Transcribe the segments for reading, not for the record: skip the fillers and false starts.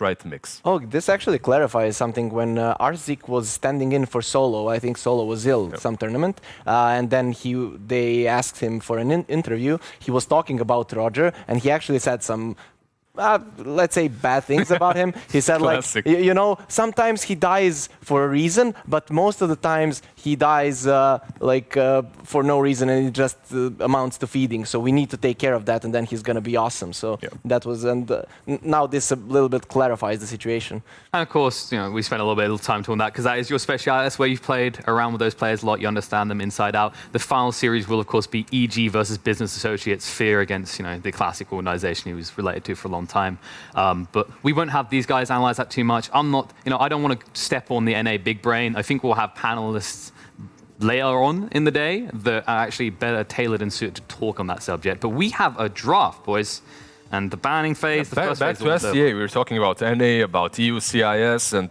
right mix. Oh, this actually clarifies something. When Arzik was standing in for Solo, I think Solo was ill some tournament, and then they asked him for an interview. He was talking about Roger, and he actually said some let's say bad things about him. He said like, you know, sometimes he dies for a reason, but most of the times he dies for no reason, and it just amounts to feeding. So we need to take care of that, and then he's gonna be awesome. So that was, and now this a little bit clarifies the situation. And of course, you know, we spent a little bit of time talking that because that is your speciality. That's where you've played around with those players a lot. You understand them inside out. The final series will of course be EG versus Business Associates, Fear against, you know, the classic organization he was related to for a long time. But we won't have these guys analyze that too much. I'm not, you know, I don't want to step on the NA big brain. I think we'll have panelists later on in the day that are actually better tailored and suited to talk on that subject. But we have a draft, boys. And the banning phase, the first back phase to SCA, we were talking about NA, about EU, CIS, and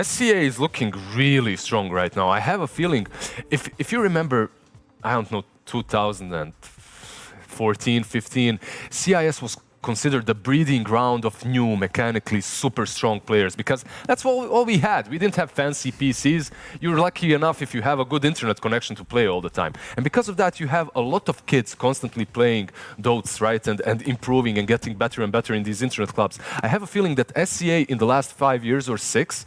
SCA is looking really strong right now. I have a feeling, if you remember, I don't know, 2014, 15, CIS was considered the breeding ground of new, mechanically super strong players, because that's all we had. We didn't have fancy PCs. You're lucky enough if you have a good internet connection to play all the time. And because of that, you have a lot of kids constantly playing Dots, right, and improving and getting better and better in these internet clubs. I have a feeling that SCA in the last 5 years or 6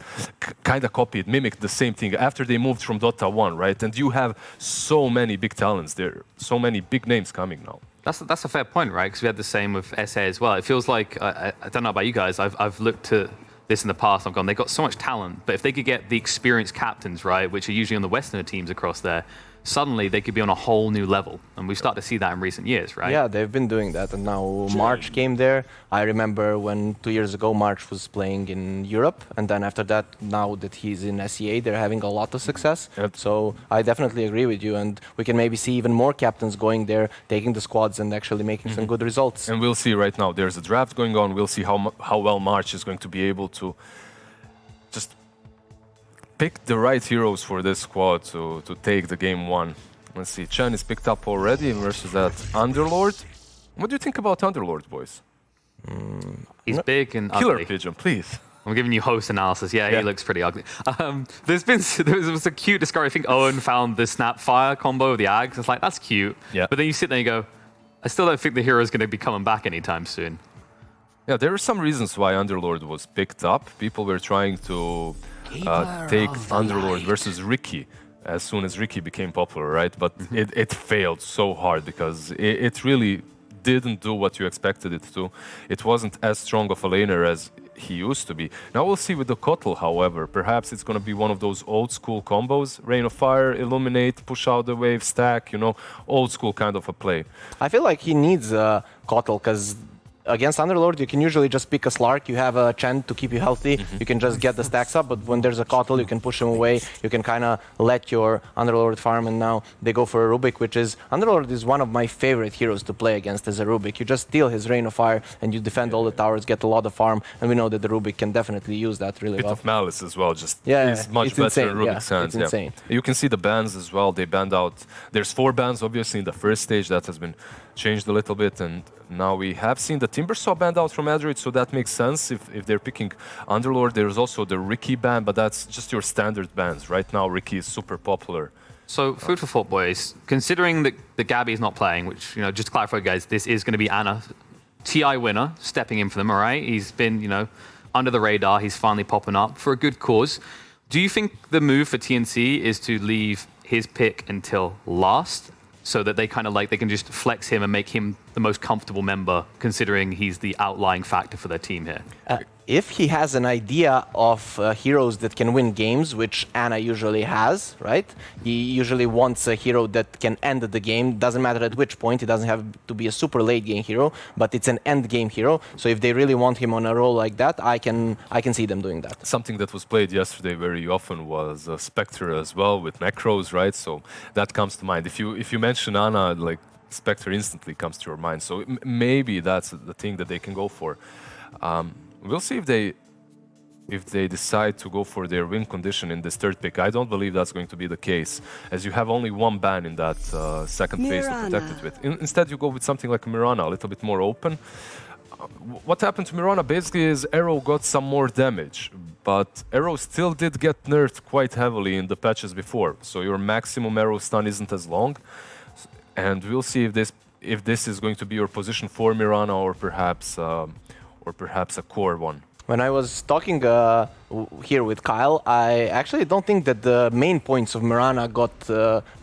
kind of copied, mimicked the same thing after they moved from Dota 1, right? And you have so many big talents there, so many big names coming now. That's a fair point, right? Because we had the same with SA as well. It feels like, I don't know about you guys, I've looked at this in the past, I've gone, they've got so much talent, but if they could get the experienced captains, right, which are usually on the Westerner teams across there, suddenly they could be on a whole new level. And we've started to see that in recent years, right? Yeah, they've been doing that. And now March came there. I remember when 2 years ago March was playing in Europe. And then after that, now that he's in SEA, they're having a lot of success. Yep. So I definitely agree with you. And we can maybe see even more captains going there, taking the squads and actually making some good results. And we'll see right now. There's a draft going on. We'll see how well March is going to be able to just pick the right heroes for this squad to take the game 1. Let's see, Chen is picked up already versus that Underlord. What do you think about Underlord, boys? He's big and Killer ugly. Pigeon, please. I'm giving you host analysis. Yeah, he looks pretty ugly. There was a cute discovery. I think Owen found the Snapfire combo of the Ags. It's like, that's cute. Yeah. But then you sit there and you go, I still don't think the hero's going to be coming back anytime soon. Yeah, there are some reasons why Underlord was picked up. People were trying to take Underlord versus Ricky as soon as Ricky became popular, right? But it failed so hard because it really didn't do what you expected it to. It wasn't as strong of a laner as he used to be. Now we'll see with the Kotl, however. Perhaps it's going to be one of those old school combos. Rain of Fire, Illuminate, push out the wave, stack, you know, old school kind of a play. I feel like he needs Kotl because against Underlord, you can usually just pick a Slark. You have a Chen to keep you healthy. You can just get the stacks up. But when there's a Kotl, you can push him away. You can kind of let your Underlord farm. And now they go for a Rubik, which is... Underlord is one of my favorite heroes to play against as a Rubik. You just steal his Rain of Fire and you defend all the towers, get a lot of farm. And we know that the Rubik can definitely use that really well. Bit of Malice as well. Just is much it's better insane. than Rubik's hands. It's insane. You can see the bans as well. They banned out... There's 4 bans, obviously, in the first stage. That has been changed a little bit. And now we have seen the Timbersaw banned out from Adroit, so that makes sense if they're picking Underlord. There's also the Ricky ban, but that's just your standard bans. Right now, Ricky is super popular. So, food for thought, boys. Considering that Gabby is not playing, which, you know, just to clarify, guys, this is going to be Anna, TI winner, stepping in for them, all right? He's been, you know, under the radar. He's finally popping up for a good cause. Do you think the move for TNC is to leave his pick until last, so that they kind of like, they can just flex him and make him the most comfortable member, considering he's the outlying factor for their team here? If he has an idea of heroes that can win games, which Ana usually has, right? He usually wants a hero that can end the game. Doesn't matter at which point. It doesn't have to be a super late game hero, but it's an end game hero. So if they really want him on a role like that, I can see them doing that. Something that was played yesterday very often was Spectre as well with Necros, right? So that comes to mind. If you mention Ana, like Spectre instantly comes to your mind. So maybe that's the thing that they can go for. We'll see if they decide to go for their win condition in this third pick. I don't believe that's going to be the case, as you have only 1 ban in that second phase to protect it with. Instead, you go with something like Mirana, a little bit more open. What happened to Mirana basically is Arrow got some more damage, but Arrow still did get nerfed quite heavily in the patches before. So your maximum Arrow stun isn't as long, and we'll see if this is going to be your position for Mirana or perhaps a core one. When I was talking here with Kyle, I actually don't think that the main points of Mirana got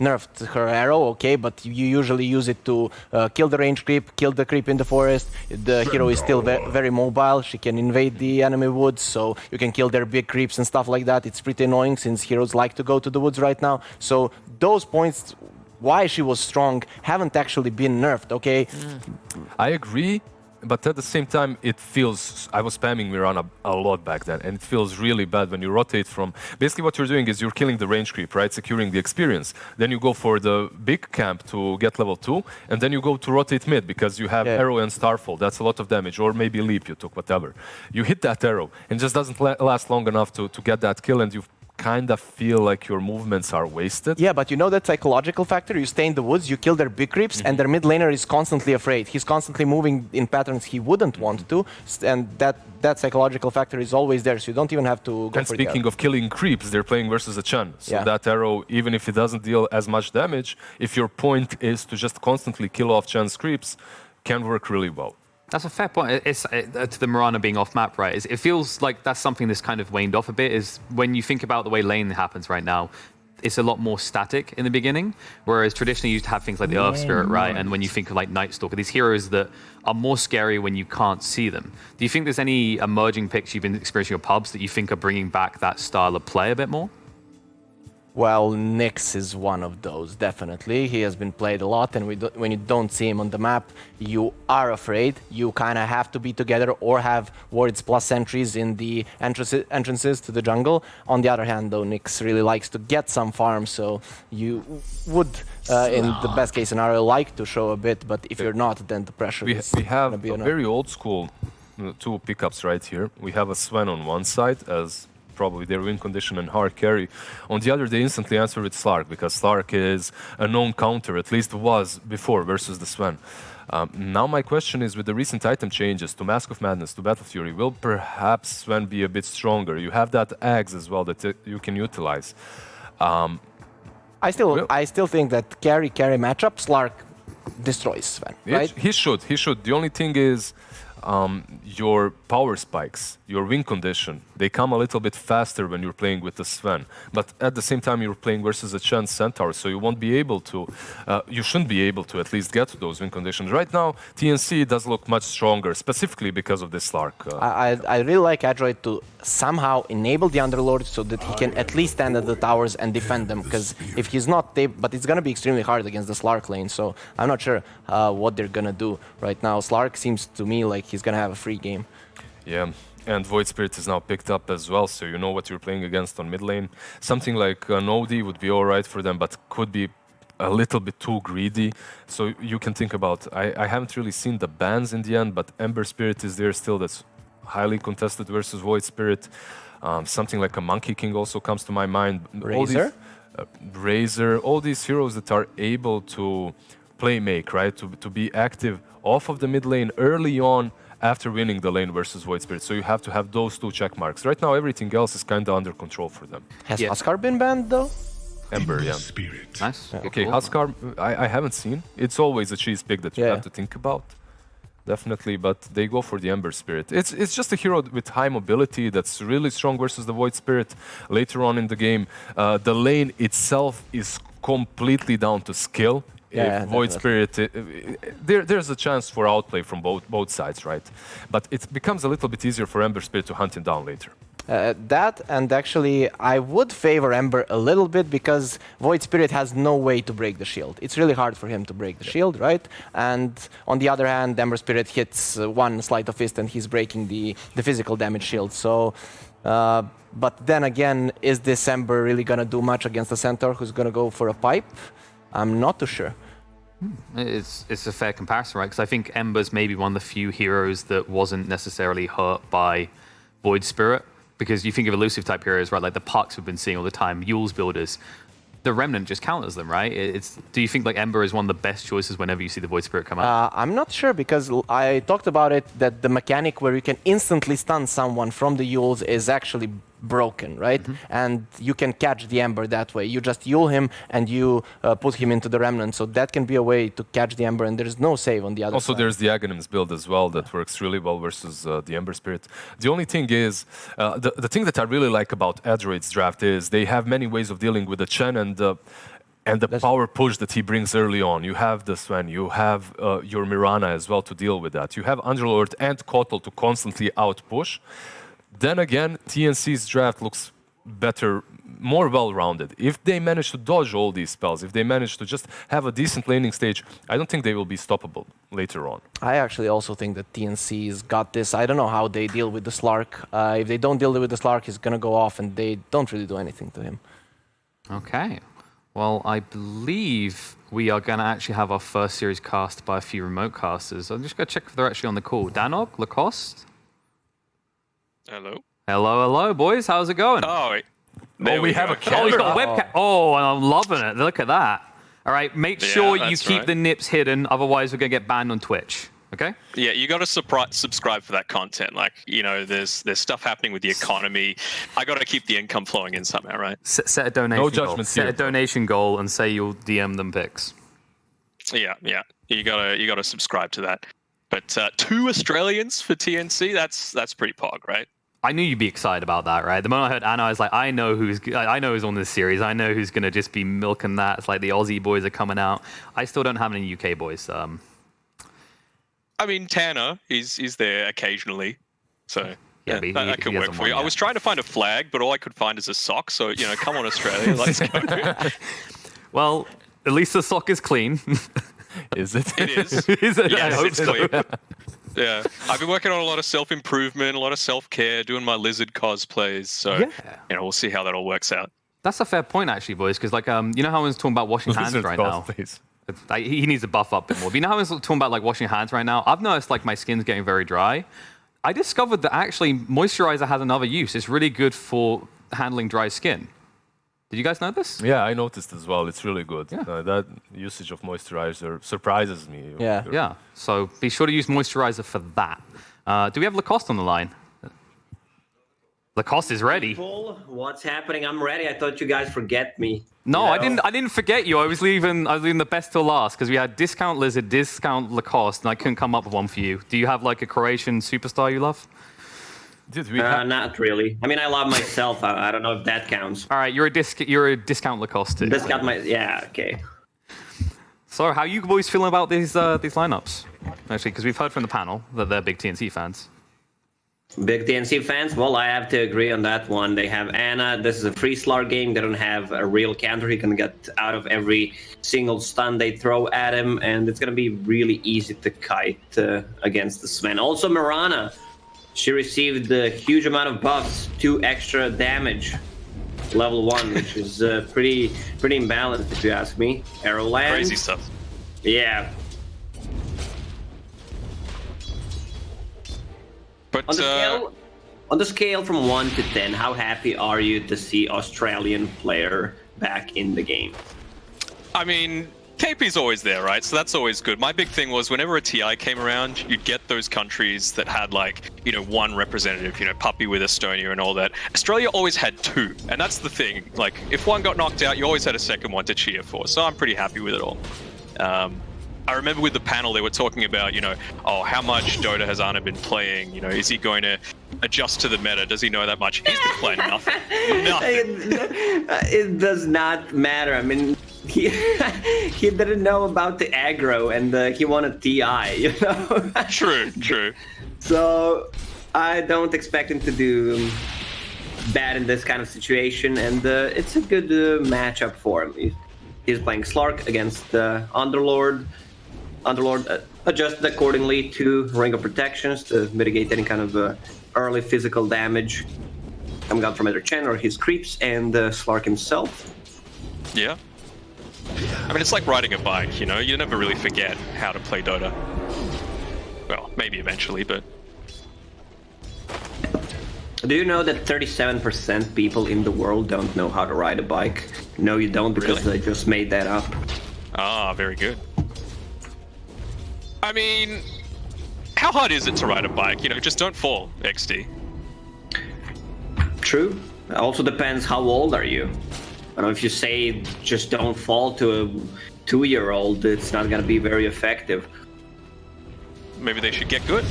nerfed. Her arrow, okay, but you usually use it to kill the range creep, kill the creep in the forest. The hero is still very mobile. She can invade the enemy woods, so you can kill their big creeps and stuff like that. It's pretty annoying since heroes like to go to the woods right now. So those points, why she was strong, haven't actually been nerfed, okay? I agree. But at the same time, it feels, I was spamming Mirana a lot back then, and it feels really bad when you rotate from, basically what you're doing is you're killing the range creep, right, securing the experience. Then you go for the big camp to get level 2, and then you go to rotate mid because you have arrow and starfall. That's a lot of damage, or maybe leap you took, whatever. You hit that arrow, and it just doesn't last long enough to get that kill, and you kind of feel like your movements are wasted. Yeah, but you know that psychological factor? You stay in the woods, you kill their big creeps, and their mid laner is constantly afraid. He's constantly moving in patterns he wouldn't want to, and that psychological factor is always there, so you don't even have to go and for speaking of killing creeps, they're playing versus a Chen. So that arrow, even if it doesn't deal as much damage, if your point is to just constantly kill off Chen's creeps, can work really well. That's a fair point. It's to the Mirana being off map, right? It feels like that's something that's kind of waned off a bit. Is when you think about the way lane happens right now, it's a lot more static in the beginning. Whereas traditionally you used to have things like the Earth Spirit, right? And when you think of like Night Stalker, these heroes that are more scary when you can't see them. Do you think there's any emerging picks you've been experiencing in your pubs that you think are bringing back that style of play a bit more? Well, Nyx is one of those, definitely. He has been played a lot, and when you don't see him on the map, you are afraid. You kind of have to be together or have wards plus sentries in the entrances to the jungle. On the other hand, though, Nyx really likes to get some farm, so you would, in the best case scenario, like to show a bit, but if you're not, then the pressure is We have be a very old school two pickups right here. We have a Sven on one side as probably their win condition and hard carry. On the other, they instantly answer with Slark because Slark is a known counter, at least was before versus the Sven. Now my question is, with the recent item changes to Mask of Madness, to Battle Fury, will perhaps Sven be a bit stronger? You have that Axe as well that you can utilize. I still think that carry matchup, Slark destroys Sven, right? He should. The only thing is your power spikes, your win condition, they come a little bit faster when you're playing with the Sven. But at the same time, you're playing versus a Chen Centaur, so you won't be able to, you shouldn't be able to at least get to those win conditions. Right now, TNC does look much stronger, specifically because of this Slark. I really like Adroit to somehow enable the Underlord so that he can at least stand at the towers and defend them, because if he's not, but it's going to be extremely hard against the Slark lane, so I'm not sure what they're going to do right now. Slark seems to me like he's going to have a free game. Yeah, and Void Spirit is now picked up as well, so you know what you're playing against on mid lane. Something like an OD would be alright for them, but could be a little bit too greedy. So you can think about, I haven't really seen the bans in the end, but Ember Spirit is there still, that's highly contested versus Void Spirit. Something like a Monkey King also comes to my mind. Razor? Razor, all these heroes that are able to play make, right? To be active off of the mid lane early on, after winning the lane versus Void Spirit. So you have to have those two check marks. Right now, everything else is kind of under control for them. Has Huskar been banned, though? Ember, yeah. Nice. Yeah. Okay, Huskar, I haven't seen. It's always a cheese pick that you have to think about. Definitely, but they go for the Ember Spirit. It's just a hero with high mobility that's really strong versus the Void Spirit later on in the game. The lane itself is completely down to skill. Yeah, Void Spirit, there's a chance for outplay from both sides, right? But it becomes a little bit easier for Ember Spirit to hunt him down later. That, and actually, I would favor Ember a little bit because Void Spirit has no way to break the shield. It's really hard for him to break the shield, right? And on the other hand, Ember Spirit hits one Sleight of Fist and he's breaking the physical damage shield. So, but then again, is this Ember really gonna do much against a Centaur who's gonna go for a pipe? I'm not too sure. It's a fair comparison, right? Because I think Ember's maybe one of the few heroes that wasn't necessarily hurt by Void Spirit. Because you think of elusive type heroes, right? Like the Pucks we've been seeing all the time, Yule's builders. the Remnant just counters them, right? Do you think like Ember is one of the best choices whenever you see the Void Spirit come out? I'm not sure because I talked about it that the mechanic where you can instantly stun someone from the Yules is actually broken, right? And you can catch the Ember that way. You just Yule him and you put him into the Remnant. So that can be a way to catch the Ember, and there's no save on the other Also, side. there's the Aghanims build as well that works really well versus the Ember Spirit. The only thing is, the thing that I really like about Adroit's draft is they have many ways of dealing with the Chen and the power push that he brings early on. You have the Sven, you have your Mirana as well to deal with that. You have Underlord and Kotal to constantly outpush. Then again, TNC's draft looks better, more well-rounded. If they manage to dodge all these spells, if they manage to just have a decent laning stage, I don't think they will be stoppable later on. I actually also think that TNC's got this. I don't know how they deal with the Slark. If they don't deal with the Slark, he's going to go off, and they don't really do anything to him. Okay. Well, I believe we are going to actually have our first series cast by a few remote casters. I'm just going to check if they're actually on the call. Danog, Lacoste? Hello. Hello, boys. How's it going? Oh, we have a Oh, camera. he's got a webcam. Oh, I'm loving it. Look at that. All right, make sure you that's keep right. the nips hidden. Otherwise, we're going to get banned on Twitch. Okay? Yeah, you got to subscribe for that content. Like, you know, there's stuff happening with the economy. I got to keep the income flowing in somehow, right? Set a donation No goal. judgments Set here. a donation goal and say you'll DM them pics. Yeah. You gotta subscribe to that. But 2 Australians for TNC, that's pretty pog, right? I knew you'd be excited about that, right? The moment I heard Anna, I was like, I know who's on this series. I know who's going to just be milking that. It's like the Aussie boys are coming out. I still don't have any UK boys. I mean, Tanner, he's there occasionally. So Yeah, but that could he work hasn't for won you. I yet. was trying to find a flag, but all I could find is a sock. So, you know, come on, Australia, let's go. Well, at least the sock is clean. Is it? It is. Is it? I Yes, hope it's so. clean. Yeah, I've been working on a lot of self-improvement, a lot of self-care, doing my lizard cosplays. So, you know, we'll see how that all works out. That's a fair point, actually, boys, because like you know how I was talking about washing hands Lizard right now. cosplays. Like, he needs to buff up a bit more. But you know how I was talking about like washing hands right now? I've noticed like my skin's getting very dry. I discovered that actually moisturizer has another use. It's really good for handling dry skin. Did you guys know this? Yeah, I noticed as well. It's really good. Yeah. That usage of moisturizer surprises me. Yeah. Yeah. So be sure to use moisturizer for that. Do we have Lacoste on the line? Lacoste is ready. People, what's happening? I'm ready. I thought you guys forget me. No, You know? I didn't forget you. I was leaving the best till last because we had discount Lizard, discount Lacoste, and I couldn't come up with one for you. Do you have like a Croatian superstar you love? Did we have... Not really. I mean, I love myself. I don't know if that counts. All right, you're a discount Lacoste too. This got my okay. So, how are you boys feeling about these lineups? Actually, because we've heard from the panel that they're big TNC fans. Big TNC fans? Well, I have to agree on that one. They have Anna. This is a free Slar game. They don't have a real counter. He can get out of every single stun they throw at him, and it's going to be really easy to kite against the Sven. Also, Mirana. She received a huge amount of buffs, 2 extra damage, level 1, which is pretty imbalanced if you ask me. Arrow land. Crazy stuff. Yeah. But On the scale from 1 to 10, how happy are you to see Australian player back in the game? I mean, KP's always there, right? So that's always good. My big thing was whenever a TI came around, you'd get those countries that had like, you know, 1 representative, you know, Puppy with Estonia and all that. Australia always had 2, and that's the thing. Like, if one got knocked out, you always had a second one to cheer for. So I'm pretty happy with it all. I remember with the panel, they were talking about, you know, oh, how much Dota has Arna been playing? You know, is he going to adjust to the meta? Does he know that much? He's been playing nothing. It does not matter. I mean, he didn't know about the aggro, and he won a TI, you know? True. So I don't expect him to do bad in this kind of situation, and it's a good matchup for him. He's playing Slark against Underlord. Underlord adjusted accordingly to Ring of Protections to mitigate any kind of early physical damage coming out from either Chen or his creeps, and Slark himself. Yeah. I mean, it's like riding a bike, you know? You never really forget how to play Dota. Well, maybe eventually, but... Do you know that 37% people in the world don't know how to ride a bike? No, you don't, because Really? they just made that up. Ah, very good. I mean, how hard is it to ride a bike? You know, just don't fall, XD. True. It also depends how old are you. I don't know, if you say just don't fall to a 2-year-old, it's not gonna be very effective. Maybe they should get good.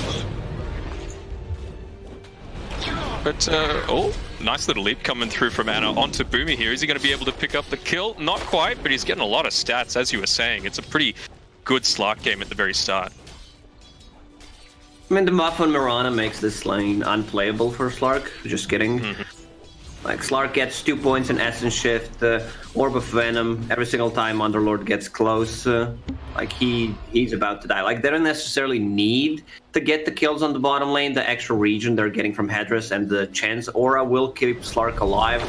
But, oh, nice little leap coming through from Ana onto Boomy here. Is he going to be able to pick up the kill? Not quite, but he's getting a lot of stats, as you were saying. It's a pretty good Slark game at the very start. I mean, the buff on Mirana makes this lane unplayable for Slark. Just kidding. Like, Slark gets 2 points in Essence Shift, Orb of Venom, every single time Underlord gets close. Like, he's about to die. Like, they don't necessarily need to get the kills on the bottom lane. The extra region they're getting from Headress and the Chance Aura will keep Slark alive.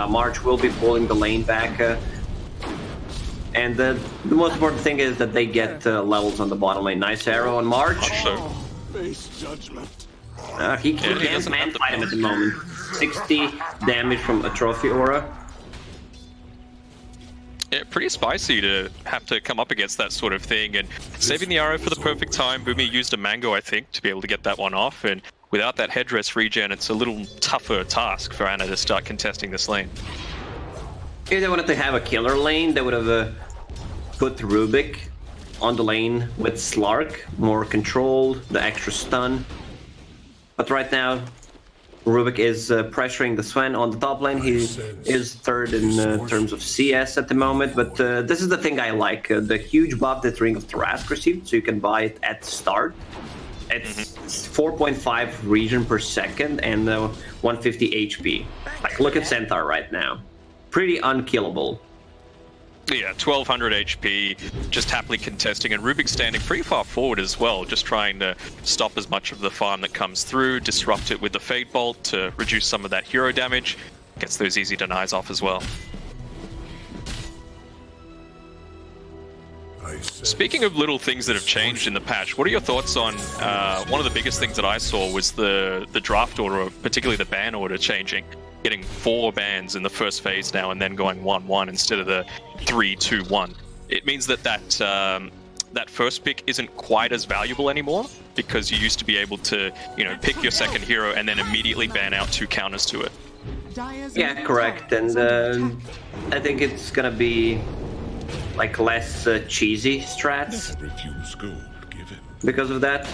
March will be pulling the lane back. And the most important thing is that they get levels on the bottom lane. Nice arrow on March. So, He he can't doesn't have man the fight him at the moment. 60 damage from a Trophy Aura. yeah, pretty spicy to have to come up against that sort of thing. And saving the arrow for the perfect time. Boomy used a Mango, I think, to be able to get that one off. And without that Headdress regen, it's a little tougher task for Ana to start contesting this lane. If they wanted to have a killer lane, they would have put Rubik on the lane with Slark, more controlled, the extra stun. But right now, Rubik is pressuring the Sven on the top lane. He is third in terms of CS at the moment, but this is the thing I like. The huge buff that Ring of Tarrasque received, so you can buy it at the start. It's 4.5 regen per second and 150 HP. Like, look at Centaur right now. Pretty unkillable. Yeah, 1200 HP, just happily contesting, and Rubik standing pretty far forward as well, just trying to stop as much of the farm that comes through, disrupt it with the Fade Bolt to reduce some of that hero damage, gets those easy denies off as well. Speaking of little things that have changed in the patch, what are your thoughts on one of the biggest things that I saw was the draft order, particularly the ban order changing, getting 4 bans in the first phase now and then going 1-1 instead of the 3-2-1. It means that that first pick isn't quite as valuable anymore because you used to be able to, you know, pick your second hero and then immediately ban out 2 counters to it. Yeah, correct. And I think it's gonna be like less cheesy strats because of that.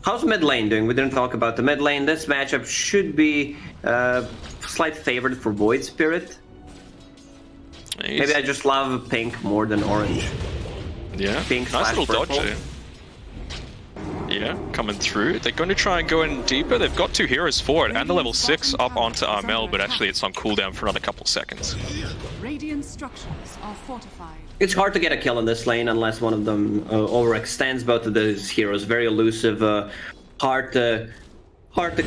How's mid lane doing? We didn't talk about the mid lane. This matchup should be slight favorite for Void Spirit. Maybe I just love pink more than orange. Yeah, Pink nice little /purple. dodge there. Yeah, coming through. They're going to try and go in deeper. They've got 2 heroes for it, and the level 6 up onto Armel, but actually it's on cooldown for another couple seconds. Radiant structures are fortified. It's hard to get a kill in this lane unless one of them overextends. Both of those heroes very elusive, hard to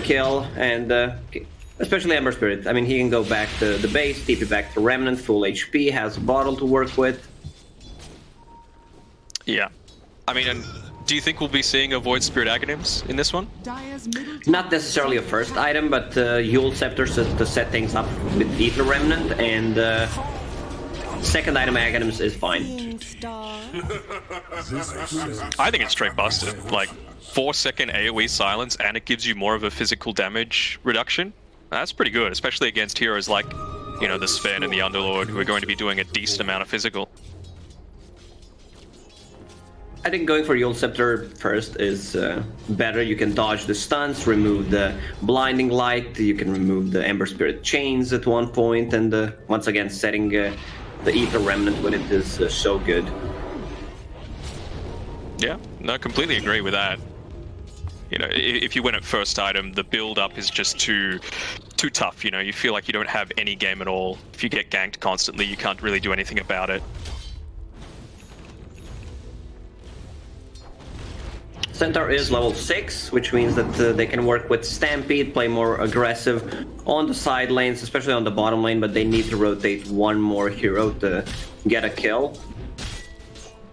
kill, and especially Ember Spirit. I mean, he can go back to the base, TP back to Remnant, full HP, has a bottle to work with. Yeah, I mean, and do you think we'll be seeing a Void Spirit Aghanims in this one? Not necessarily a first item, but Yule Scepter to set things up with Ether Remnant, and second item Aghanims is fine. I think it's straight busted. Like, 4-second AoE silence, and it gives you more of a physical damage reduction. That's pretty good, especially against heroes like, you know, the Sven and the Underlord, who are going to be doing a decent amount of physical. I think going for Yule Scepter first is better. You can dodge the stuns, remove the Blinding Light, you can remove the Ember Spirit chains at one point, and once again, setting the Ether Remnant with it is so good. Yeah, no, completely agree with that. You know, if you win at first item, the build-up is just too tough, you know? You feel like you don't have any game at all. If you get ganked constantly, you can't really do anything about it. Centaur is level 6, which means that they can work with Stampede, play more aggressive on the side lanes, especially on the bottom lane, but they need to rotate one more hero to get a kill.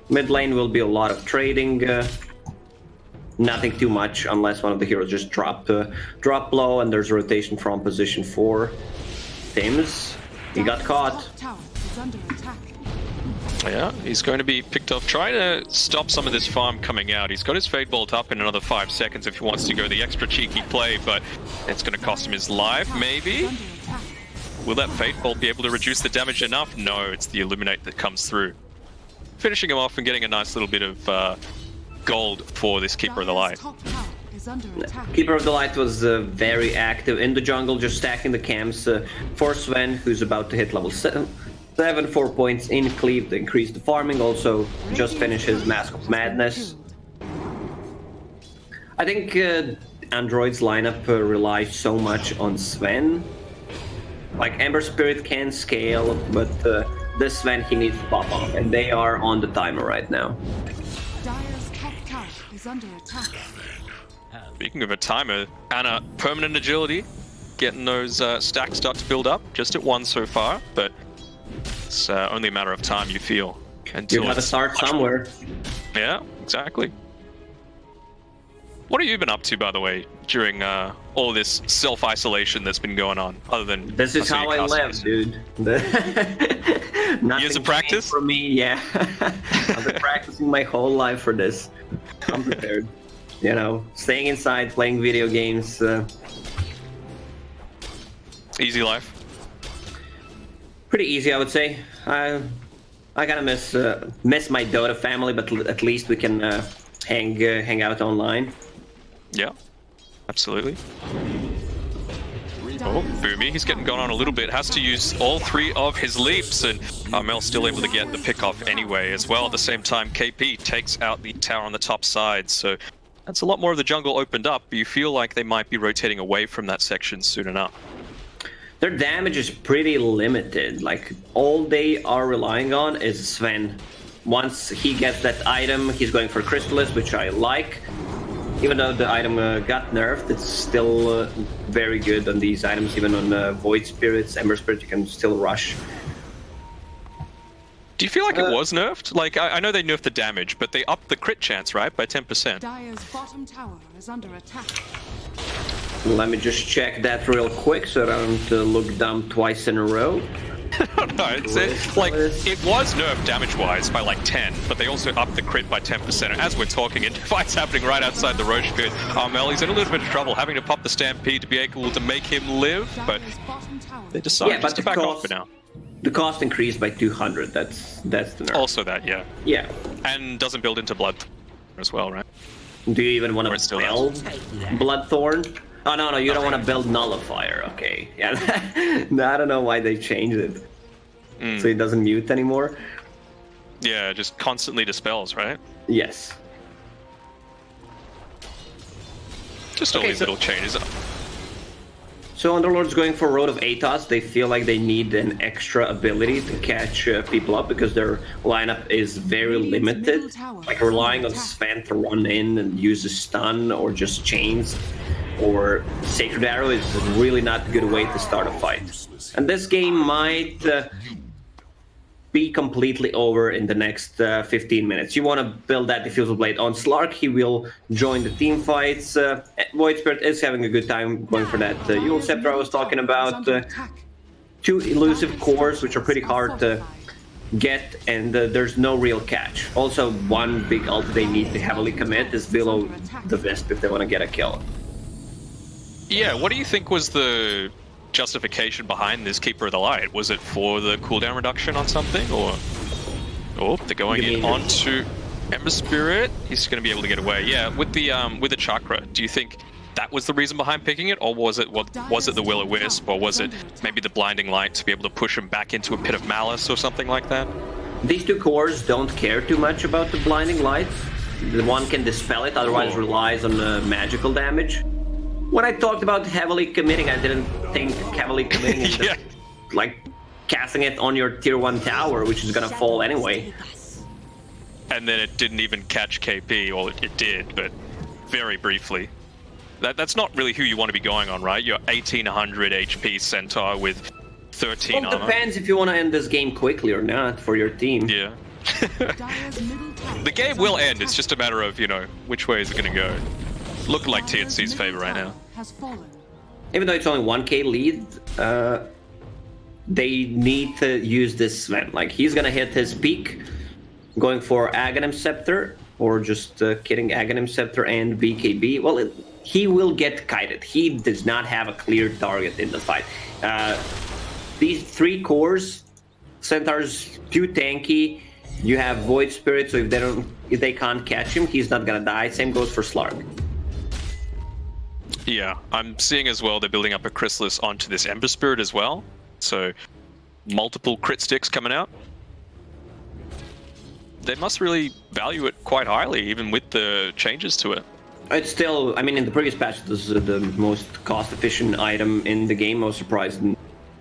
Mid lane will be a lot of trading. nothing too much unless one of the heroes just drop low and there's a rotation from position 4. Thames, he got caught. Tower is under attack. Yeah, he's going to be picked off. Trying to stop some of this farm coming out. He's got his Fade Bolt up in another 5 seconds if he wants to go the extra cheeky play, but it's going to cost him his life, maybe? Will that Fade Bolt be able to reduce the damage enough? No, it's the Illuminate that comes through. Finishing him off and getting a nice little bit of gold for this Keeper of the Light. Keeper of the Light was very active in the jungle, just stacking the camps for Sven, who's about to hit level 7. 4 points in cleave to increase the farming, also just finish his Mask of Madness. I think Android's lineup relies so much on Sven. Like, Ember Spirit can scale, but this Sven he needs to pop off, and they are on the timer right now. Dire's top tower is under attack. Speaking of a timer, Anna, permanent agility, getting those stacks start to build up, just at 1 so far, but it's only a matter of time, you feel. You gotta start somewhere. Yeah, exactly. What have you been up to, by the way, during all this self-isolation that's been going on, other than... This is how I live, dude. Years of practice? For me, yeah. I've been practicing my whole life for this. I'm prepared. You know, staying inside, playing video games. Easy life? Pretty easy, I would say. I kind of miss my Dota family, but at least we can hang out online. Yeah, absolutely. Oh, Boomy, he's getting gone on a little bit. Has to use all 3 of his leaps, and Mel's still able to get the pick off anyway as well. At the same time, KP takes out the tower on the top side, so that's a lot more of the jungle opened up, but you feel like they might be rotating away from that section soon enough. Their damage is pretty limited. Like, all they are relying on is Sven. Once he gets that item, he's going for Crystallis, which I like. Even though the item got nerfed, it's still very good on these items. Even on Void Spirits, Ember Spirit, you can still rush. Do you feel like it was nerfed? Like, I know they nerfed the damage, but they upped the crit chance, right, by 10%. Dire's bottom tower is under attack. Let me just check that real quick so I don't look dumb twice in a row. No, it's like, it was nerfed damage-wise by like 10, but they also upped the crit by 10%. And as we're talking, and fight's happening right outside the Roche pit, Mel, he's in a little bit of trouble, having to pop the Stampede to be able to make him live, but they decided just to back off for now. The cost increased by 200, that's the nerf. Also that, yeah. Yeah. And doesn't build into Blood as well, right? Do you even want to build Bloodthorn? Oh, no, you don't want to build Nullifier, okay. Yeah, no, I don't know why they changed it. So it doesn't mute anymore? Yeah, just constantly dispels, right? Yes. Just all these little changes. So Underlord's going for Road of Atos. They feel like they need an extra ability to catch people up because their lineup is very limited. Like relying on Sven to run in and use a stun or just chains or Sacred Arrow is really not a good way to start a fight. And this game might be completely over in the next 15 minutes. You want to build that Diffusal Blade on Slark, he will join the team fights. Void Spirit is having a good time going for that Yule Scepter I was talking about. 2 elusive cores, which are pretty hard to get, and there's no real catch. Also, one big ult they need to heavily commit is below the Wisp if they want to get a kill. Yeah, what do you think was the justification behind this Keeper of the Light? Was it for the cooldown reduction on something, or... Oh, they're going in onto Ember Spirit. He's going to be able to get away. Yeah, with the Chakra, do you think that was the reason behind picking it, or was it the Will-O-Wisp, or was it maybe the Blinding Light to be able to push him back into a Pit of Malice or something like that? These 2 cores don't care too much about the Blinding Light. The one can dispel it, otherwise relies on magical damage. When I talked about heavily committing, I didn't think heavily committing is just, like casting it on your tier 1 tower, which is gonna fall anyway. And then it didn't even catch KP, well it did, but very briefly. That's not really who you want to be going on, right? You're 1800 HP Centaur with 13 Well, it armor. depends if you want to end this game quickly or not for your team. Yeah. Dire's middle tower The game is will under end. It's attack. just a matter of, you know, which way is it going to go. Looking like Dire's TNC's favor middle right tower now. has fallen. Even though it's only 1k lead, they need to use this Sven. Like, he's gonna hit his peak, going for Aghanim Scepter, or just kidding, Aghanim Scepter and BKB. Well, he will get kited. He does not have a clear target in the fight. These 3 cores, Centaur's too tanky. You have Void Spirit, so if they can't catch him, he's not gonna die. Same goes for Slark. Yeah, I'm seeing as well they're building up a Chrysalis onto this Ember Spirit as well. So, multiple crit sticks coming out. They must really value it quite highly, even with the changes to it. It's still, I mean, in the previous patch, this is the most cost-efficient item in the game. I was surprised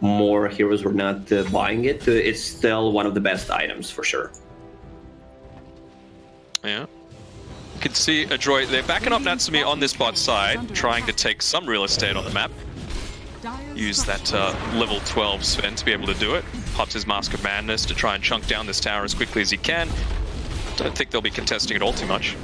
more heroes were not buying it. It's still one of the best items, for sure. Yeah. You can see Adroit, they're backing up Natsumi on this bot side, trying to take some real estate on the map. Dire's Use that structures level 12 Sven to be able to do it. Pops his Mask of Madness to try and chunk down this tower as quickly as he can. Don't think they'll be contesting it all too much.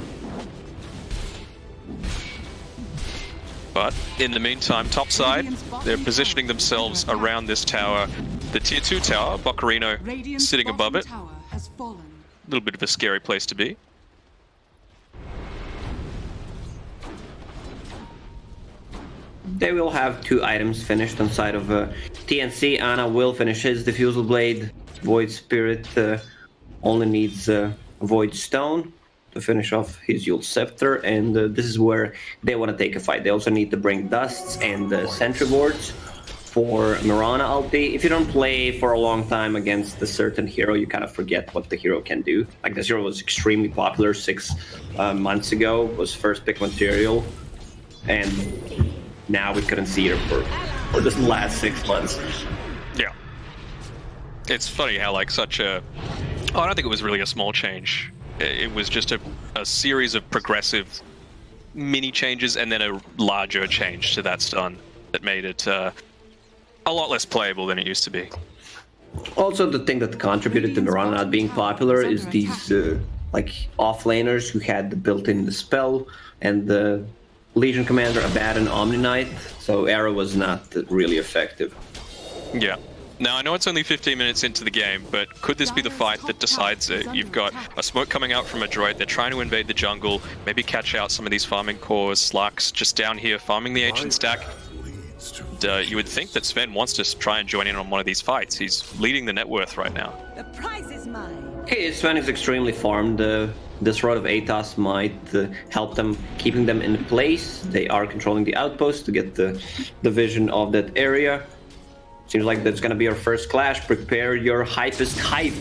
But in the meantime, top side, they're positioning themselves around this tower. The tier 2 tower, Boccarino Radiant's sitting above it. bottom tower has fallen. A little bit of a scary place to be. They will have 2 items finished on side of TNC. Ana will finish his Diffusal Blade. Void Spirit only needs Void Stone to finish off his Yule Scepter, and this is where they want to take a fight. They also need to bring Dusts and Sentry Boards for Mirana ulti. If you don't play for a long time against a certain hero, you kind of forget what the hero can do. Like, this hero was extremely popular 6 months ago, was first pick material, and now we couldn't see her for the last 6 months. Yeah. It's funny how, like, such a... Oh, I don't think it was really a small change. It was just a series of progressive mini changes and then a larger change to that stun that made it a lot less playable than it used to be. Also, the thing that contributed to Mirana not being popular is these like offlaners who had the built-in spell and the Legion Commander Abaddon Omni Knight, so Arrow was not really effective. Yeah. Now, I know it's only 15 minutes into the game, but could this be the fight that decides it? You've got a smoke coming out from Adroit. They're trying to invade the jungle, maybe catch out some of these farming cores. Slark's just down here farming the ancient stack. You would think that Sven wants to try and join in on one of these fights. He's leading the net worth right now. The prize is mine. Okay, Sven is extremely farmed. This Rod of Atos might help them, keeping them in place. They are controlling the outpost to get the vision of that area. Seems like that's gonna be our first clash. Prepare your hypest hype.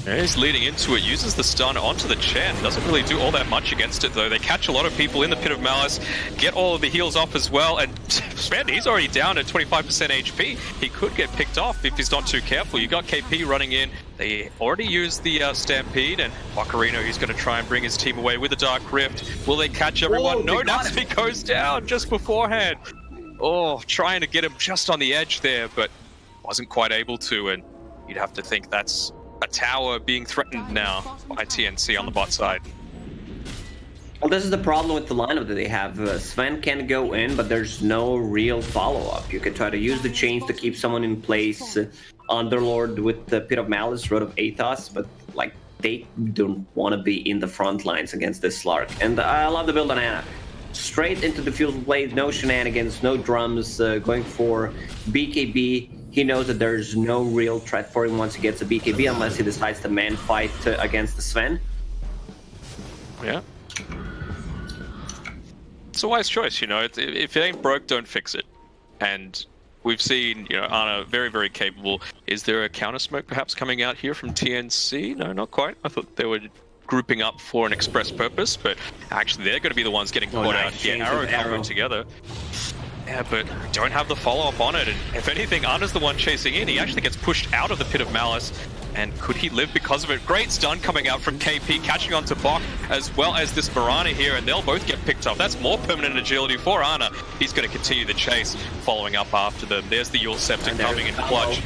Yeah, he's leading into it, uses the stun onto the Chen. Doesn't really do all that much against it, though. They catch a lot of people in the Pit of Malice, get all of the heals off as well, and Sven, he's already down at 25% HP. He could get picked off if he's not too careful. You got KP running in. They already used the Stampede, and Boccarino, he's going to try and bring his team away with the Dark Rift. Will they catch everyone? Whoa, No, they got Natsumi goes down just beforehand. Oh, trying to get him just on the edge there, but wasn't quite able to, and you'd have to think that's a tower being threatened now by TNC on the bot side. Well, this is the problem with the lineup that they have. Sven can go in, but there's no real follow-up. You can try to use the chains to keep someone in place. Underlord with the Pit of Malice, Rod of Atos, but like they don't want to be in the front lines against this Slark. And I love the build on Ana. Straight into the Fusion Blade, no shenanigans, no drums, going for BKB. He knows that there's no real threat for him once he gets a BKB, unless he decides to man fight against the Sven. Yeah. It's a wise choice, you know. If it ain't broke, don't fix it. And we've seen, you know, Ana very, very capable. Is there a counter smoke perhaps coming out here from TNC? No, not quite. I thought they were grouping up for an express purpose, but actually they're going to be the ones getting caught out here. Arrow coming together. Yeah, but don't have the follow-up on it. And if anything, Ana's the one chasing in. He actually gets pushed out of the Pit of Malice. And could he live because of it? Great stun coming out from KP, catching on to Bok, as well as this Mirana here, and they'll both get picked up. That's more permanent agility for Ana. He's going to continue the chase, following up after them. There's the Yule Scepter coming in clutch.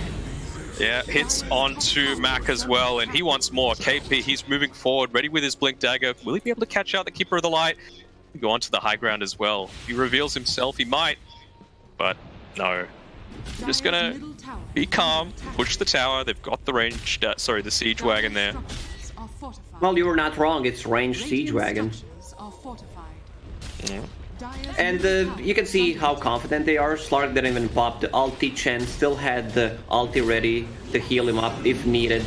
Yeah, hits onto Mac as well, and he wants more. KP, he's moving forward, ready with his Blink Dagger. Will he be able to catch out the Keeper of the Light? Go on to the high ground as well. He reveals himself, he might, but no. I'm just gonna be calm, push the tower. They've got the ranged, the siege wagon there. Well, you were not wrong. It's ranged siege wagon. Yeah. And you can see how confident they are. Slark didn't even pop the ulti. Chen still had the ulti ready to heal him up if needed.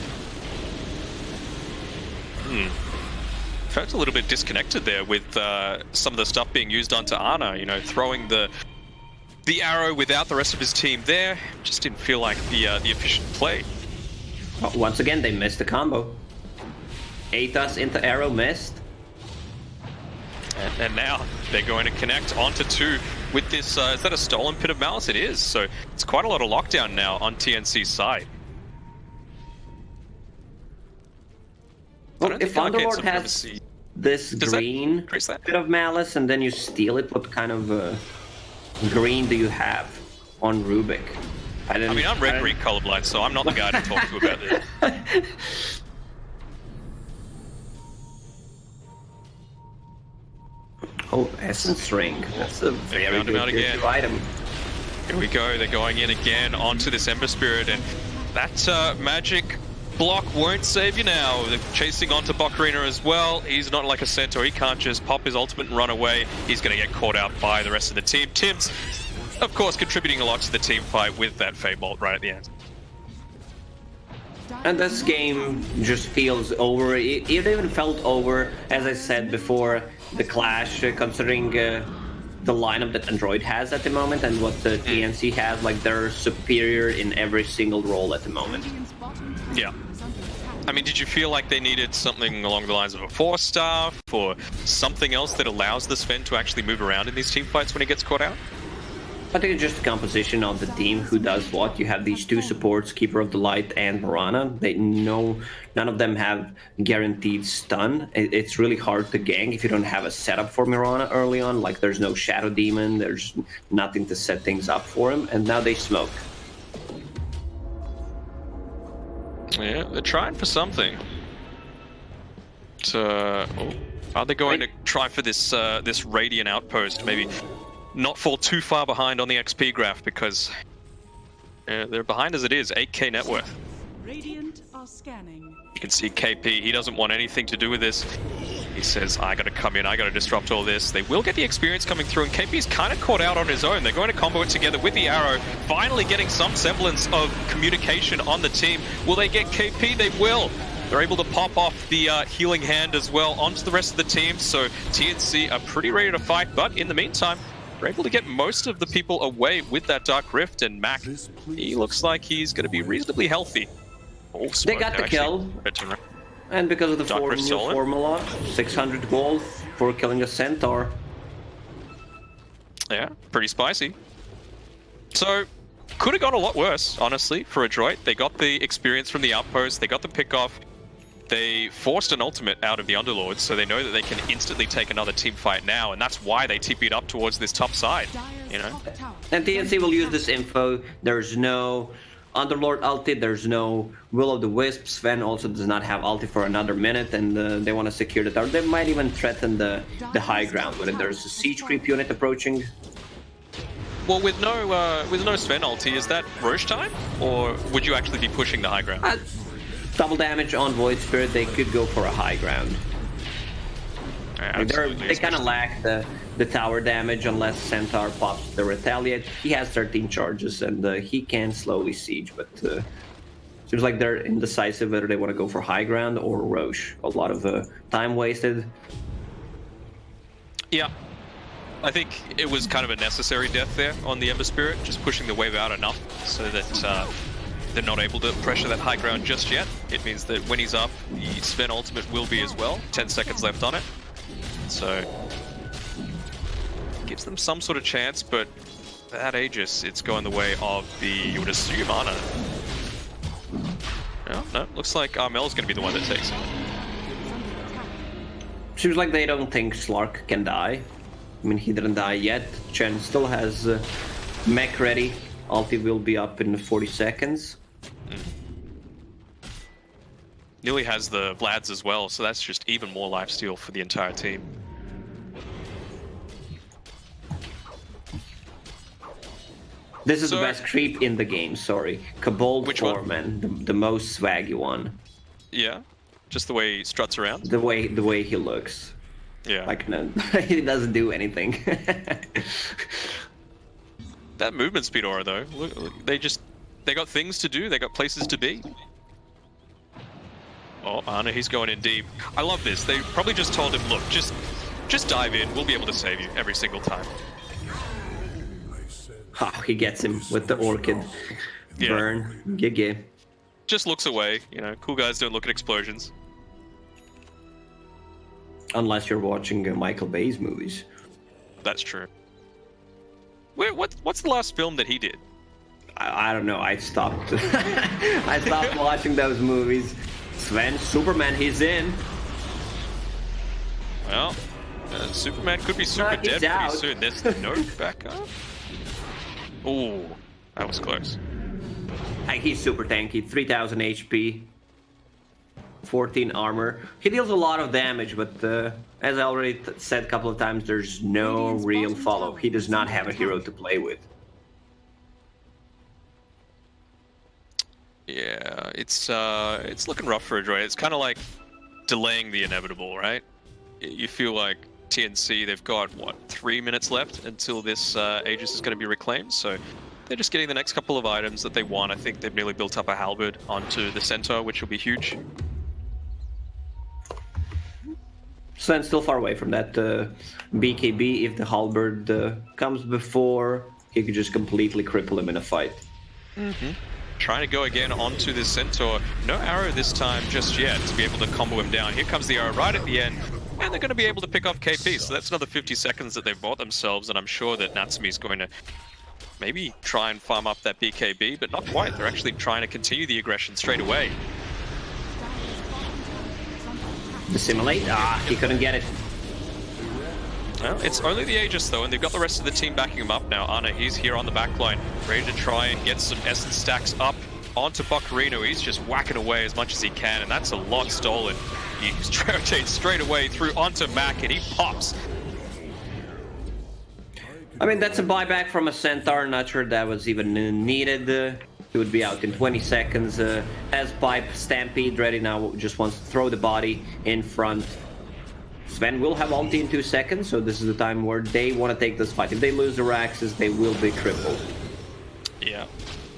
Felt a little bit disconnected there with some of the stuff being used onto Ana. You know, throwing the arrow without the rest of his team there. Just didn't feel like the efficient play. Well, once again, they missed the combo. Aetas into arrow missed. And now they're going to connect onto 2 with this. Is that a stolen Pit of Malice? It is. So it's quite a lot of lockdown now on TNC's side. Well, if Underlord has this green Pit of Malice and then you steal it, what kind of green do you have on Rubik? I mean, I'm red-green colorblind, so I'm not the guy to talk to about this. Oh, Essence Ring. That's a very good item. Here we go. They're going in again onto this Ember Spirit, and that magic block won't save you now. They're chasing onto Bokarina as well. He's not like a Centaur. He can't just pop his ultimate and run away. He's going to get caught out by the rest of the team. Tim's, of course, contributing a lot to the team fight with that Fade Bolt right at the end. And this game just feels over. It even felt over, as I said before, the clash, considering the lineup that Adroit has at the moment and what the TNC has. Like, they're superior in every single role at the moment. Yeah. I mean, did you feel like they needed something along the lines of a 4-star or something else that allows the Sven to actually move around in these team fights when he gets caught out? I think it's just the composition of the team, who does what. You have these 2 supports, Keeper of the Light and Mirana. None of them have guaranteed stun. It's really hard to gank if you don't have a setup for Mirana early on. Like, there's no Shadow Demon, there's nothing to set things up for him, and now they smoke. Yeah, they're trying for something. Are they going to try for this this Radiant Outpost? Maybe not fall too far behind on the XP graph, because they're behind as it is. 8k net worth. Radiant are scanning. You can see KP, he doesn't want anything to do with this. He says, I gotta come in, I gotta disrupt all this. They will get the experience coming through, and KP's kind of caught out on his own. They're going to combo it together with the arrow, finally getting some semblance of communication on the team. Will they get KP? They will. They're able to pop off the healing hand as well onto the rest of the team, so TNC are pretty ready to fight, but in the meantime, they're able to get most of the people away with that Dark Rift, and Mac, he looks like he's going to be reasonably healthy. Oh, they got the kill, and because of the new formula, 600 gold for killing a Centaur. Yeah, pretty spicy. So, could have gone a lot worse, honestly, for Adroit. They got the experience from the outpost, they got the pick off. They forced an ultimate out of the Underlords, so they know that they can instantly take another team fight now, and that's why they TP'd up towards this top side, you know? And TNC will use this info. There's no Underlord ulti, there's no Will-O-the-Wisp. Sven also does not have ulti for another minute, and they want to secure the tower. They might even threaten the high ground with it. There's a siege creep unit approaching. Well, with no Sven ulti, is that Roche time, or would you actually be pushing the high ground? Double damage on Void Spirit, they could go for a high ground. Yeah, they kind of lack the tower damage unless Centaur pops the Retaliate. He has 13 charges and he can slowly siege, but seems like they're indecisive whether they want to go for high ground or Roche. A lot of time wasted. Yeah. I think it was kind of a necessary death there on the Ember Spirit, just pushing the wave out enough so that they're not able to pressure that high ground just yet. It means that when he's up, the Sven ultimate will be as well. 10 seconds left on it. So, gives them some sort of chance, but that Aegis, it's going the way of the, you would assume, Ana. No, looks like Armel's going to be the one that takes it. Seems like they don't think Slark can die. I mean, he didn't die yet. Chen still has mech ready. Ulti will be up in 40 seconds. Nearly has the Vlads as well, so that's just even more lifesteal for the entire team. This is So- the best creep in the game, sorry. Kobold Which one? Foreman, the most swaggy one. Yeah, just the way he struts around. The way he looks. Yeah, Like, no, he doesn't do anything. that movement speed aura though. Look, they got things to do. They got places to be. Oh, Ana, he's going in deep. I love this. They probably just told him, look, just dive in. We'll be able to save you every single time. Oh, he gets him with the orchid Yeah. burn. GG. Just looks away. You know, cool guys don't look at explosions. Unless you're watching Michael Bay's movies. That's true. What's the last film that he did? I don't know. I stopped. I stopped watching those movies. Sven, Superman, he's in. Well, Superman could be super He's dead pretty out. soon. There's no backup. Ooh, that was close. Like, he's super tanky. 3000 HP. 14 armor. He deals a lot of damage, but as I already said a couple of times, there's no real follow. He does not have a hero to play with. Yeah, it's looking rough for Adroit. It's kind of like delaying the inevitable, right? You feel like TNC, they've got, what, 3 minutes left until this Aegis is going to be reclaimed, so they're just getting the next couple of items that they want. I think they've nearly built up a halberd onto the centaur, which will be huge. Sven's still far away from that BKB. If the halberd comes before, he could just completely cripple him in a fight. Trying to go again onto this centaur. No arrow this time just yet to be able to combo him down. Here comes the arrow right at the end, and they're going to be able to pick off KP. So that's another 50 seconds that they've bought themselves, and I'm sure that Natsumi's going to maybe try and farm up that BKB, but not quite. They're actually trying to continue the aggression straight away. Dissimulate? Ah, he couldn't get it. Well, it's only the Aegis though, and they've got the rest of the team backing him up now. Ana, he's here on the backline, ready to try and get some essence stacks up onto Buccarino. He's just whacking away as much as he can, and that's a lot stolen. He rotates straight away through onto Mac, and he pops. I mean, that's a buyback from a centaur. Not sure that was even needed. He would be out in 20 seconds. Has Pipe Stampede ready now, just wants to throw the body in front. Sven will have ulti in 2 seconds, so this is the time where they want to take this fight. If they lose the Raxes, they will be crippled. Yeah.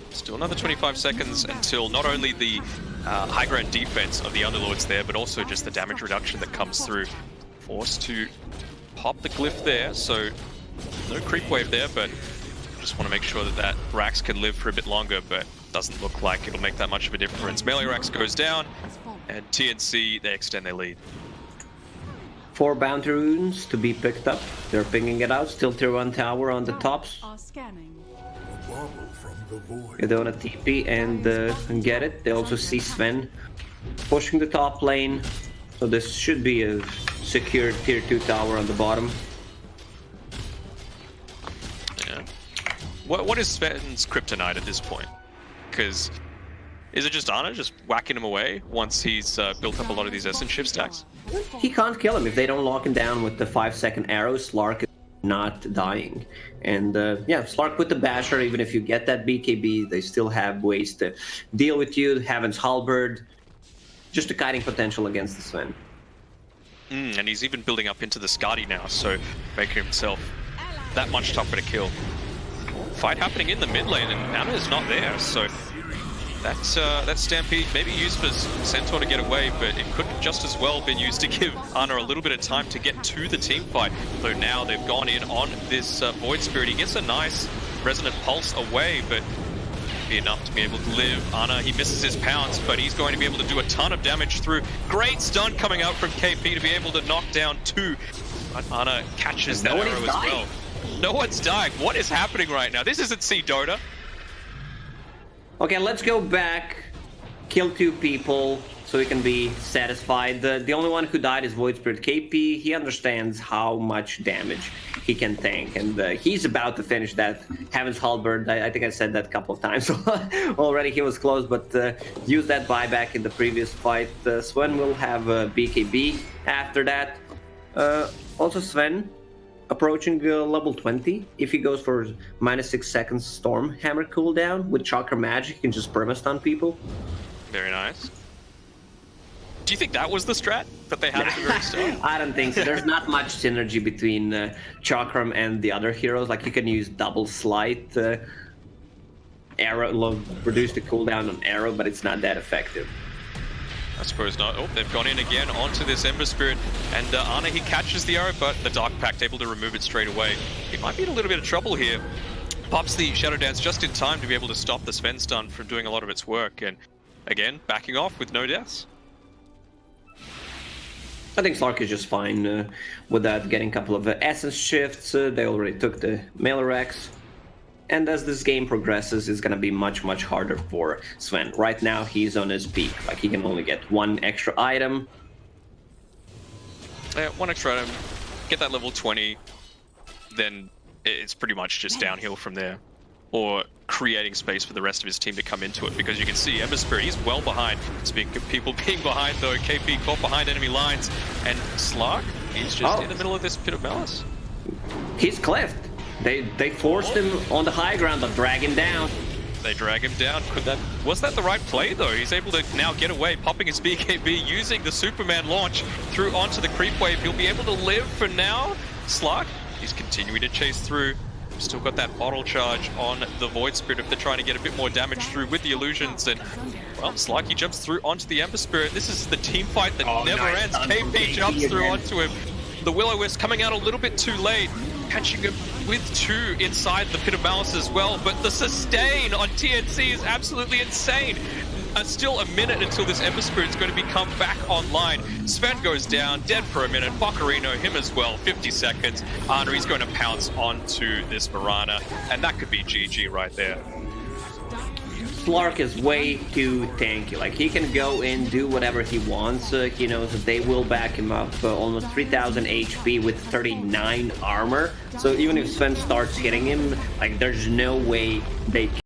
Still another 25 seconds until not only the high ground defense of the Underlords there, but also just the damage reduction that comes through. Forced to pop the glyph there, so no creep wave there, but just want to make sure that that Rax can live for a bit longer, but doesn't look like it'll make that much of a difference. Melee Rax goes down, and TNC, they extend their lead. 4 bounty runes to be picked up. They're pinging it out. Still tier 1 tower on the tops. Are scanning. They want to TP and get it. They also see Sven pushing the top lane. So this should be a secure tier 2 tower on the bottom. Yeah. What is Sven's kryptonite at this point? Because is it just Ana just whacking him away once he's built up a lot of these essence shift stacks? He can't kill him if they don't lock him down with the 5-second arrow. Slark is not dying. And yeah, Slark with the basher, even if you get that BKB, they still have ways to deal with you. Heaven's Halberd, just a kiting potential against the Sven. And he's even building up into the Skadi now, so making himself that much tougher to kill. Fight happening in the mid lane, and Ana is not there, so that Stampede maybe used for Centaur to get away, but it could just as well been used to give Ana a little bit of time to get to the team fight. Though now they've gone in on this Void Spirit. He gets a nice Resonant Pulse away, but be enough to be able to live. Ana, he misses his pounce, but he's going to be able to do a ton of damage through. Great stun coming out from KP to be able to knock down 2. But Ana catches that arrow as well. No one's dying. What is happening right now? This isn't C Dota. Okay, let's go back, kill 2 people, so he can be satisfied. The only one who died is Void Spirit KP. He understands how much damage he can tank, and he's about to finish that Heaven's Halberd. I think I said that a couple of times already. He was close, but used that buyback in the previous fight. Sven will have BKB after that. Also, Sven approaching level 20. If he goes for -6 seconds Storm Hammer cooldown with Chakra Magic, he can just perma-stun people. Very nice. Do you think that was the strat that they had at the very start? I don't think so. There's not much synergy between Chakram and the other heroes. Like, you can use double slight, arrow, reduce the cooldown on arrow, but it's not that effective. I suppose not. Oh, they've gone in again onto this Ember Spirit, and Ana, he catches the arrow, but the Dark Pact able to remove it straight away. He might be in a little bit of trouble here. Pops the Shadow Dance just in time to be able to stop the Sven stun from doing a lot of its work, and again, backing off with no deaths. I think Slark is just fine with that, getting a couple of essence shifts. They already took the Mailer-X. And as this game progresses, it's going to be much, much harder for Sven. Right now, he's on his peak. Like, he can only get one extra item. One extra item, get that level 20, then it's pretty much just downhill from there. Or creating space for the rest of his team to come into it, because you can see Ember Spirit, he's well behind. Speaking of people being behind, though, KP caught behind enemy lines, and Slark, he's just in the middle of this Pit of Malice. He's cleft. They forced him on the high ground, but drag him down. They drag him down. Was that the right play, though? He's able to now get away, popping his BKB, using the Superman launch through onto the creep wave. He'll be able to live for now. Slark, he's continuing to chase through. Still got that bottle charge on the Void Spirit if they're trying to get a bit more damage through with the illusions. And, well, Slarky jumps through onto the Ember Spirit. This is the team fight that never ends. KP jumps through onto him. The Will-O-Wisp coming out a little bit too late, catching him with 2 inside the Pit of Malice as well. But the sustain on TNC is absolutely insane. Still a minute until this Ember Spirit is going to become back online. Sven goes down, dead for a minute. Bocarino, him as well, 50 seconds. Ana, he's going to pounce onto this Mirana, and that could be GG right there. Slark is way too tanky. Like, he can go in, do whatever he wants. He knows that they will back him up. Almost 3,000 HP with 39 armor. So even if Sven starts hitting him, like, there's no way they